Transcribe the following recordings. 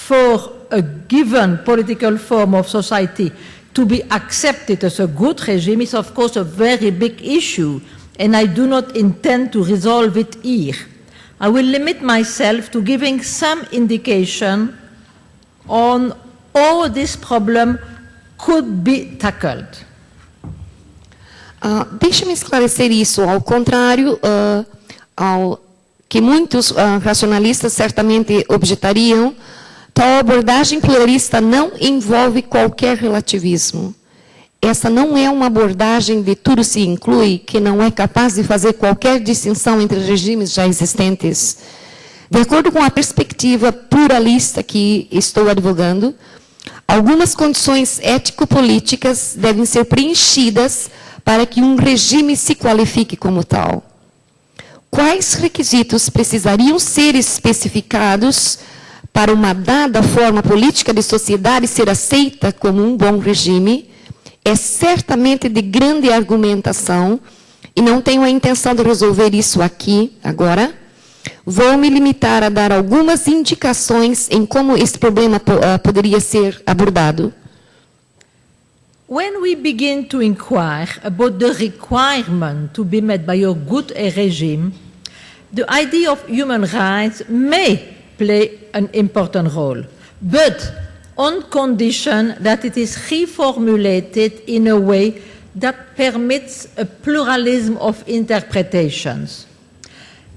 for a given political form of society to be accepted as a good regime is, of course, a very big issue, and I do not intend to resolve it here. I will limit myself to giving some indication on how this problem could be tackled. Deixe-me esclarecer isso, ao contrário ao que muitos racionalistas certamente objetariam, tal abordagem pluralista não envolve qualquer relativismo. Essa não é uma abordagem de tudo se inclui, que não é capaz de fazer qualquer distinção entre regimes já existentes. De acordo com a perspectiva pluralista que estou advogando, algumas condições ético-políticas devem ser preenchidas para que um regime se qualifique como tal. Quais requisitos precisariam ser especificados para uma dada forma política de sociedade ser aceita como um bom regime? É certamente de grande argumentação, e não tenho a intenção de resolver isso aqui, agora. Vou me limitar a dar algumas indicações em como esse problema poderia ser abordado. When we begin to inquire about the requirement to be met by a good regime, the idea of human rights may play an important role, but on condition that it is reformulated in a way that permits a pluralism of interpretations.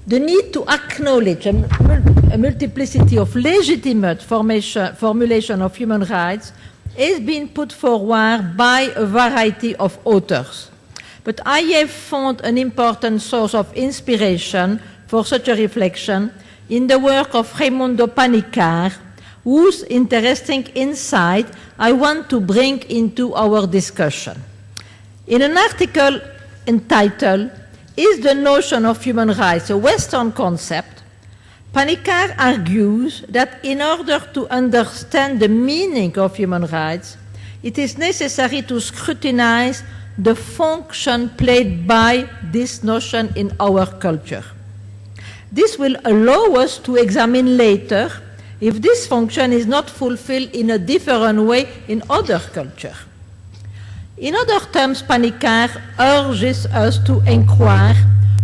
The need to acknowledge a multiplicity of legitimate formulation of human rights is being put forward by a variety of authors. But I have found an important source of inspiration for such a reflection in the work of Raimundo Panikkar, whose interesting insight I want to bring into our discussion. In an article entitled, "Is the notion of human rights a Western concept?" Panikkar argues that in order to understand the meaning of human rights, it is necessary to scrutinize the function played by this notion in our culture. This will allow us to examine later if this function is not fulfilled in a different way in other cultures. In other terms, Panikkar urges us to inquire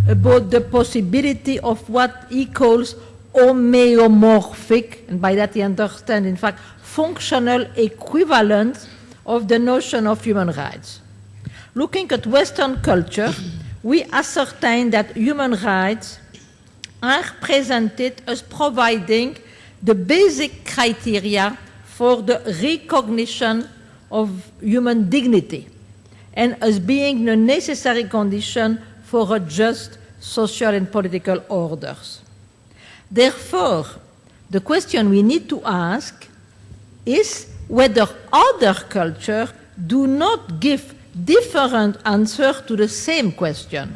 about the possibility of what he calls homeomorphic, and by that he understands, in fact, functional equivalence of the notion of human rights. Looking at Western culture, we ascertain that human rights are presented as providing the basic criteria for the recognition of human dignity and as being a necessary condition for a just social and political orders. Therefore, the question we need to ask is whether other cultures do not give different answers to the same question.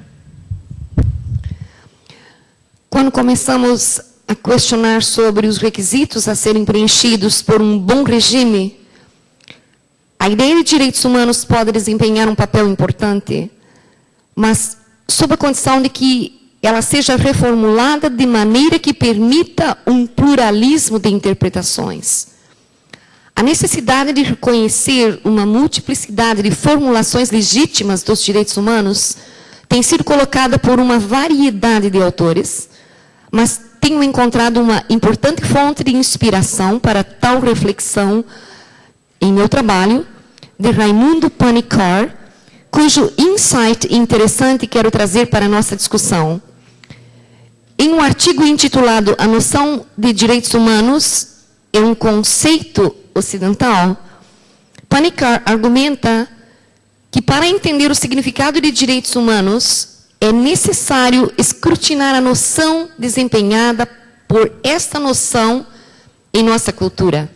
Quando começamos a questionar sobre os requisitos a serem preenchidos por um bom regime, a ideia de direitos humanos pode desempenhar um papel importante, mas sob a condição de que ela seja reformulada de maneira que permita um pluralismo de interpretações. A necessidade de reconhecer uma multiplicidade de formulações legítimas dos direitos humanos tem sido colocada por uma variedade de autores, mas tenho encontrado uma importante fonte de inspiração para tal reflexão em meu trabalho, de Raimundo Panikkar, cujo insight interessante quero trazer para a nossa discussão. Em um artigo intitulado "A noção de direitos humanos é um conceito ocidental", Panikkar argumenta que para entender o significado de direitos humanos é necessário escrutinar a noção desempenhada por esta noção em nossa cultura.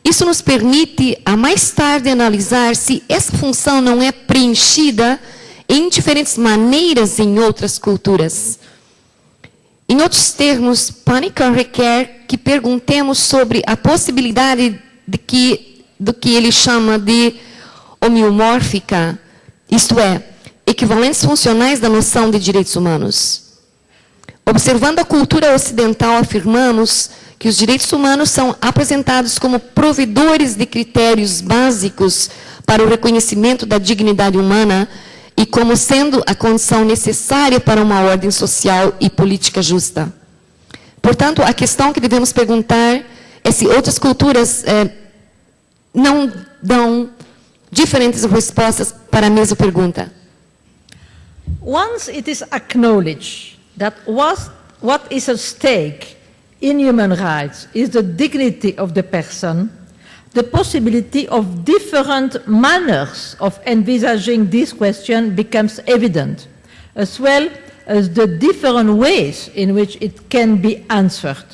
Isso nos permite, a mais tarde, analisar se essa função não é preenchida em diferentes maneiras em outras culturas. Em outros termos, Panikkar requer que perguntemos sobre a possibilidade do que ele chama de homeomórfica, isto é, equivalentes funcionais da noção de direitos humanos. Observando a cultura ocidental, afirmamos que os direitos humanos são apresentados como provedores de critérios básicos para o reconhecimento da dignidade humana e como sendo a condição necessária para uma ordem social e política justa. Portanto, a questão que devemos perguntar é se outras culturas não dão diferentes respostas para a mesma pergunta. Once it is acknowledged that what is at stake in human rights is the dignity of the person, the possibility of different manners of envisaging this question becomes evident, as well as the different ways in which it can be answered.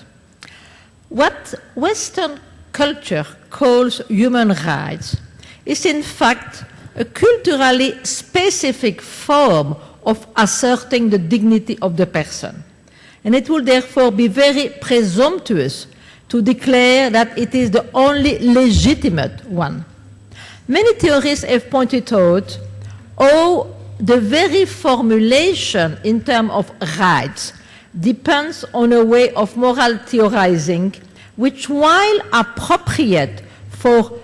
What Western culture calls human rights is in fact a culturally specific form of asserting the dignity of the person. And it will therefore be very presumptuous to declare that it is the only legitimate one. Many theorists have pointed out how the very formulation in terms of rights depends on a way of moral theorizing which, while appropriate for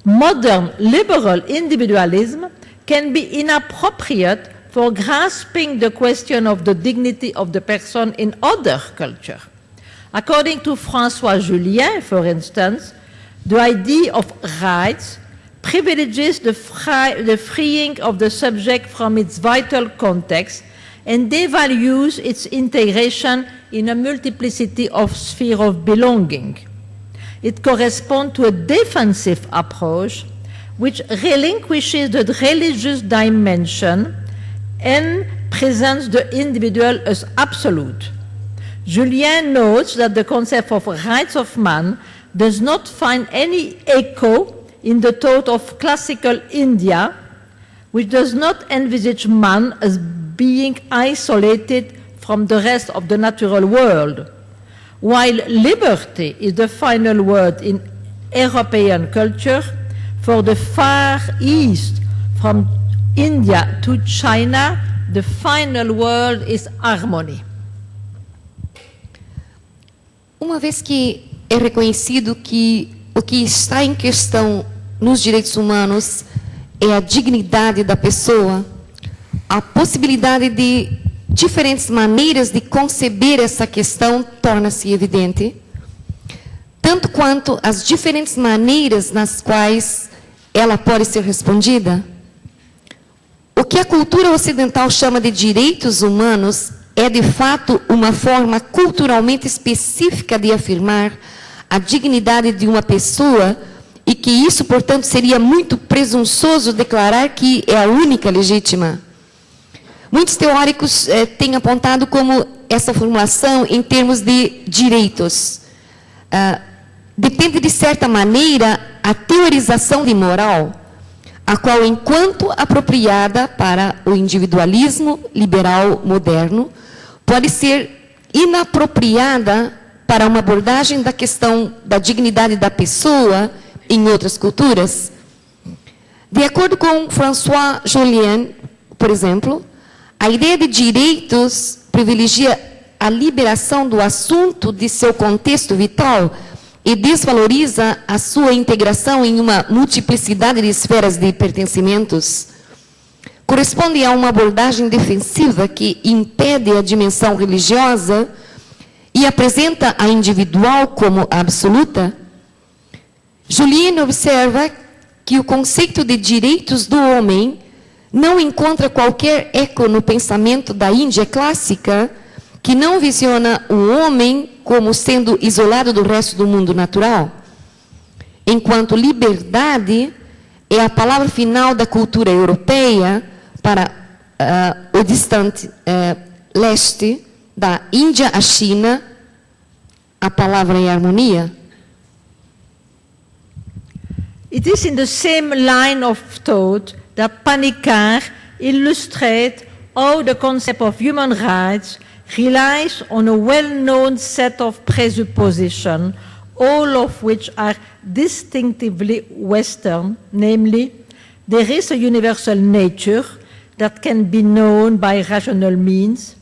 modern liberal individualism, can be inappropriate for grasping the question of the dignity of the person in other culture. According to François Julien, for instance, the idea of rights privileges the freeing of the subject from its vital context and devalues its integration in a multiplicity of spheres of belonging. It corresponds to a defensive approach which relinquishes the religious dimension and presents the individual as absolute. Julien notes that the concept of rights of man does not find any echo in the thought of classical India, which does not envisage man as being isolated from the rest of the natural world. While liberty is the final word in European culture, for the Far East, from India to China, the final word is harmony. Uma vez que é reconhecido que o que está em questão nos direitos humanos é a dignidade da pessoa, a possibilidade de diferentes maneiras de conceber essa questão torna-se evidente, tanto quanto as diferentes maneiras nas quais ela pode ser respondida. O que a cultura ocidental chama de direitos humanos é, de fato, uma forma culturalmente específica de afirmar a dignidade de uma pessoa e que isso, portanto, seria muito presunçoso declarar que é a única legítima. Muitos teóricos têm apontado como essa formulação em termos de direitos. Depende, de certa maneira, a teorização de moral, a qual, enquanto apropriada para o individualismo liberal moderno, pode ser inapropriada para uma abordagem da questão da dignidade da pessoa em outras culturas. De acordo com François Julien, por exemplo, a ideia de direitos privilegia a liberação do assunto de seu contexto vital e desvaloriza a sua integração em uma multiplicidade de esferas de pertencimentos. Corresponde a uma abordagem defensiva que impede a dimensão religiosa e apresenta a individual como absoluta. Julien observa que o conceito de direitos do homem não encontra qualquer eco no pensamento da Índia clássica, que não visiona o homem como sendo isolado do resto do mundo natural. Enquanto liberdade é a palavra final da cultura europeia para o distante leste, da Índia à China, a palavra é harmonia. It is in the same line of thought that Panikkar illustrates how the concept of human rights relies on a well-known set of presuppositions, all of which are distinctively Western, namely, there is a universal nature that can be known by rational means,